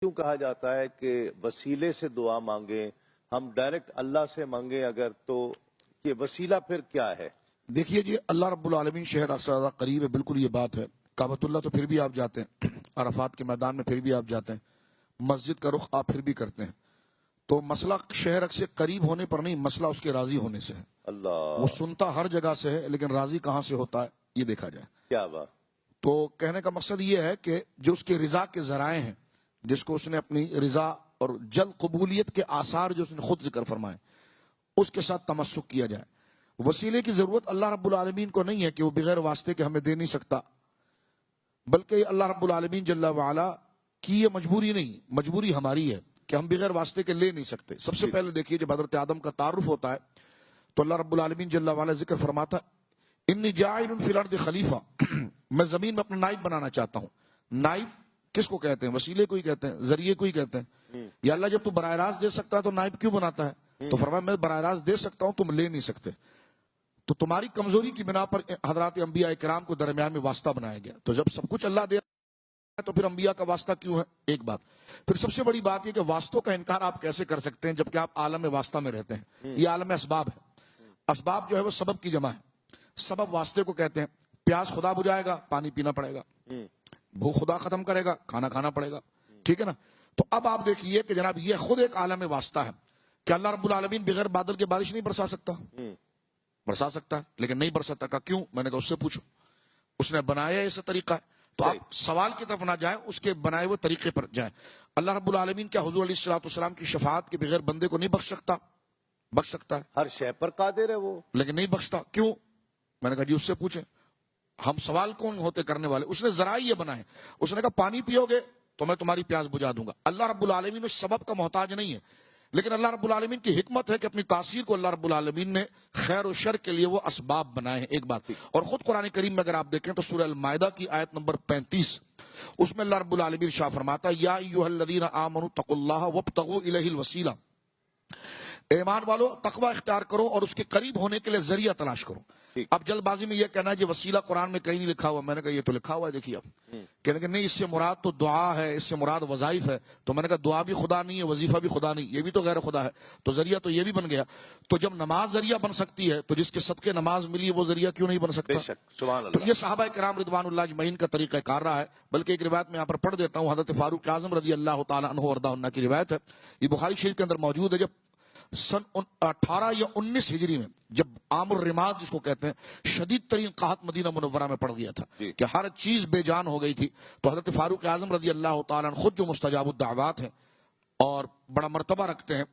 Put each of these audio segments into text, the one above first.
کیوں کہا جاتا ہے کہ وسیلے سے دعا مانگیں، ہم ڈائریکٹ اللہ سے مانگیں اگر، تو یہ وسیلہ پھر کیا ہے؟ دیکھیے جی، اللہ رب العالمین شہر سے زیادہ قریب ہے، بالکل یہ بات ہے۔ کعبۃ اللہ تو پھر بھی آپ جاتے ہیں، عرفات کے میدان میں پھر بھی آپ جاتے ہیں، مسجد کا رخ آپ پھر بھی کرتے ہیں، تو مسئلہ شہر سے قریب ہونے پر نہیں، مسئلہ اس کے راضی ہونے سے ہے۔ اللہ، وہ سنتا ہر جگہ سے ہے لیکن راضی کہاں سے ہوتا ہے یہ دیکھا جائے۔ کیا بات! تو کہنے کا مقصد یہ ہے کہ جو اس کے رضا کے ذرائع ہیں، جس کو اس نے اپنی رضا اور جلد قبولیت کے آثار جو اس نے خود ذکر فرمائے، اس کے ساتھ تمسک کیا جائے۔ وسیلے کی ضرورت اللہ رب العالمین کو نہیں ہے کہ وہ بغیر واسطے کے ہمیں دے نہیں سکتا، بلکہ اللہ رب العالمین جل وعلا کی یہ مجبوری نہیں، مجبوری ہماری ہے کہ ہم بغیر واسطے کے لے نہیں سکتے۔ سب سے پہلے دیکھیے جب حضرت آدم کا تعارف ہوتا ہے تو اللہ رب العالمین جل وعلا ذکر فرماتا انی جاعل فی الارض خلیفہ، میں زمین میں اپنا نائب بنانا چاہتا ہوں۔ نائب کس کو کہتے ہیں؟ وسیلے کو ہی کہتے ہیں، ذریعے کو ہی کہتے ہیں۔ یا اللہ جب تو براہ راست دے سکتا ہے تو نائب کیوں بناتا ہے؟ تو فرمایا میں براہ راست دے سکتا ہوں، تم لے نہیں سکتے، تو تمہاری کمزوری کی بنا پر حضرات انبیاء کرام کو درمیان میں واسطہ بنایا گیا۔ تو جب سب کچھ اللہ دے رہا ہے تو پھر انبیاء کا واسطہ کیوں ہے؟ ایک بات۔ پھر سب سے بڑی بات یہ کہ واسطوں کا انکار آپ کیسے کر سکتے ہیں جبکہ آپ عالم واسطہ میں رہتے ہیں؟ یہ عالم اسباب ہے۔ اسباب جو ہے وہ سبب کی جمع ہے۔ سبب واسطے کو کہتے ہیں۔ پیاس خدا بجھائے گا، پانی پینا پڑے گا، بھوک خدا ختم کرے گا، کھانا کھانا پڑے گا، ٹھیک ہے نا؟ تو اب آپ دیکھیے کہ جناب یہ خود ایک عالم واسطہ ہے کہ اللہ رب العالمین بغیر بادل کے بارش نہیں برسا سکتا؟ برسا سکتا ہے لیکن نہیں برساتا کا کیوں؟ میں نے کہا اس سے پوچھو، اس نے بنایا ایسا طریقہ ہے۔ تو آپ سوال کی طرف نہ جائیں، اس کے بنائے ہوئے طریقے پر جائیں۔ اللہ رب العالمین کیا حضور علیہ الصلوۃ والسلام کی شفاعت کے بغیر بندے کو نہیں بخش سکتا؟ بخش سکتا ہے، ہر شے پر قادر ہے وہ، لیکن نہیں بخشتا کیوں؟ میں نے کہا جی اس سے پوچھیں، ہم سوال کون ہوتے کرنے والے؟ اس نے ذرائع یہ بنائے، اس نے کہا پانی پیو گے تو میں تمہاری پیاس بجھا دوں گا۔ اللہ رب العالمین اس سبب کا محتاج نہیں ہے، لیکن اللہ رب العالمین کی حکمت ہے کہ اپنی تاثیر کو اللہ رب العالمین نے خیر و شر کے لیے وہ اسباب بنائے ہیں۔ ایک بات، اور خود قرآن کریم میں اگر آپ دیکھیں تو سورہ المائدہ کی آیت نمبر 35، اس میں اللہ رب العالمین شاہ فرماتا یا ایھا الذین آمنوا اتقوا اللہ وابتغوا الیہ الوسیلہ، ایمان والو تقوی اختیار کرو اور اس کے قریب ہونے کے لیے ذریعہ تلاش کرو۔ اب جلد بازی میں یہ کہنا ہے کہ وسیلہ قرآن میں کہیں نہیں لکھا ہوا، میں نے کہا یہ تو لکھا ہوا ہے، دیکھیے اب کہنے کہ نہیں اس سے مراد تو دعا ہے، اس سے مراد وظائف ہے، تو میں نے کہا دعا بھی خدا نہیں ہے، وظیفہ بھی خدا نہیں، یہ بھی تو غیر خدا ہے، تو ذریعہ تو یہ بھی بن گیا۔ تو جب نماز ذریعہ بن سکتی ہے تو جس کے صدقے نماز ملی وہ ذریعہ کیوں نہیں بن سکتا؟ بے شک، سبحان تو اللہ۔ یہ صحابہ کرام رضوان اللہ اجمعین کا طریقہ کار رہا ہے۔ بلکہ ایک روایت میں یہاں پر پڑھ دیتا ہوں، حضرت فاروق اعظم رضی اللہ تعالیٰ عنہ وارضاہ عنہ کی روایت ہے، یہ بخاری شریف کے اندر موجود ہے۔ جب سن 18 یا 19 ہجری میں جب عام الرماد جس کو کہتے ہیں شدید ترین قحط مدینہ منورہ میں پڑ گیا تھا کہ ہر چیز بے جان ہو گئی تھی، تو حضرت فاروق اعظم رضی اللہ تعالیٰ عنہ خود جو مستجاب الدعوات ہیں اور بڑا مرتبہ رکھتے ہیں،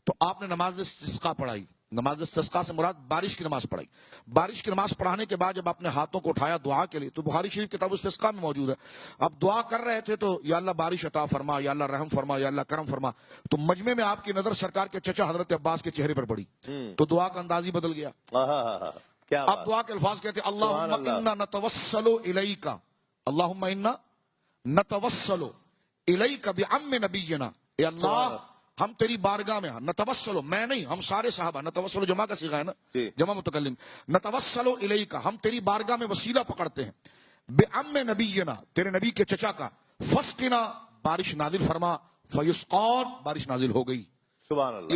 تو آپ نے نماز استسقاء پڑھائی۔ نماز استسقاء سے مراد بارش کی نماز پڑھائی۔ بارش کی نماز پڑھانے کے بعد جب آپ نے ہاتھوں کو اٹھایا دعا کے لیے، تو بخاری شریف کتاب استسقاء میں موجود ہے، اب دعا کر رہے تھے تو یا اللہ بارش عطا فرما، یا اللہ رحم فرما، یا اللہ کرم فرما، تو مجمع میں آپ کی نظر سرکار کے چچا حضرت عباس کے چہرے پر پڑی، تو دعا کا انداز ہی بدل گیا۔ کیا اب دعا کے الفاظ کہتے ہیں اللہم انا نتوسل الیک، اللہم انا نتوسل الیک بعم نبینا، اے اللہ ہم تیری بارگاہ میں، نتوسل میں نہیں، ہم سارے صحابہ، نتوسل جمع کا صیغہ ہے نا، جمع متکلم، نتوسل الیک ہم تیری بارگاہ میں وسیلہ پکڑتے ہیں، بعم نبینا تیرے نبی کے چچا کا، فسقنا بارش نازل فرما، فیسقان بارش نازل ہو گئی۔ سبحان اللہ۔